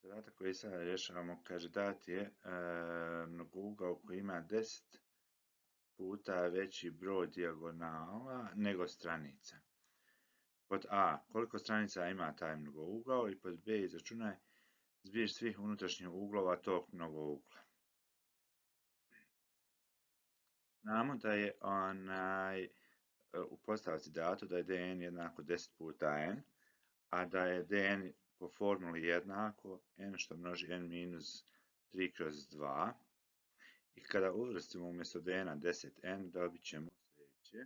Zadatak koji sada rješavamo, kaže dat je mnogougao koji ima 10 puta veći broj dijagonala nego stranica. Pod A, koliko stranica ima taj mnogougao, i pod B, izračunaj zbir svih unutrašnjih uglova tog mnogougla. Znamo da je u postavci dato da je dn jednako 10 puta n, a da je dn po formuli jednako n što množi n minus 3 kroz 2. I kada uvrstimo umjesto dn 10n, dobit ćemo sljedeće.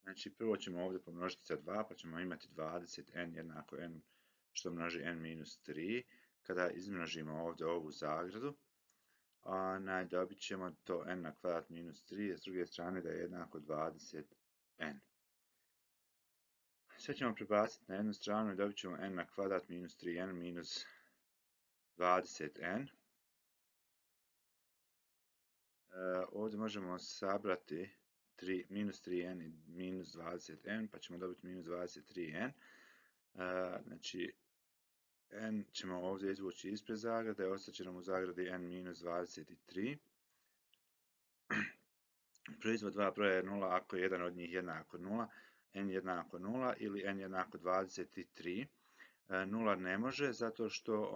Znači, prvo ćemo ovdje pomnožiti sa 2, pa ćemo imati 20n jednako n što množi n minus 3. Kada izmnožimo ovdje ovu zagradu, dobit ćemo to n na kvadrat minus 3, a s druge strane da je jednako 20n. Sve ćemo prebaciti na jednu stranu i dobit ćemo n na kvadrat minus 3n minus 20n. Ovdje možemo sabrati minus 3n i minus 20n, pa ćemo dobiti minus 23n. Znači, n ćemo ovdje izvući ispred zagrade, ostaće nam u zagradi n minus 23. Proizvod dva broja je 0 ako je jedan od njih jednako 0, n jednako 0 ili n jednako 23. 0 ne može zato što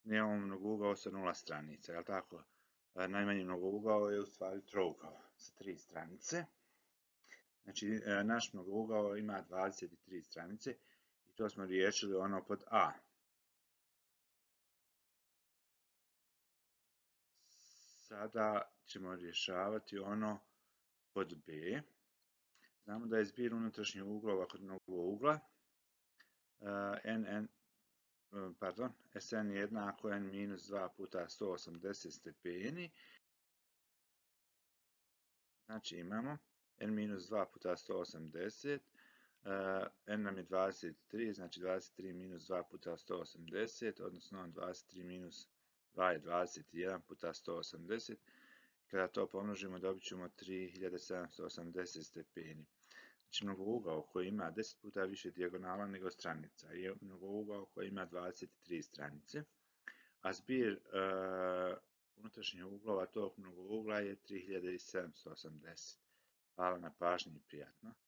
nemamo mnogougao sa 0 stranica, jel tako? Najmanji mnogougao je u stvari trougao sa 3 stranice. Znači, naš mnogougao ima 23 stranice i to smo riješili ono pod A. Sada ćemo rješavati ono pod B. Znamo da je zbir unutrašnjih uglova kod mnogougla Sn je jednako n minus 2 puta 180 stepeni. Znači imamo n minus 2 puta 180, n nam je 23, znači 23 minus 2 puta 180, odnosno 23 minus 2 je 21 puta 180. Kada to pomnožimo dobit ćemo 3780 stepeni. Znači mnogougao koji ima 10 puta više dijagonala nego stranica je mnogougao koji ima 23 stranice, a zbir unutrašnjih uglova tog mnogougla je 3780. Hvala na pažnji i prijatno.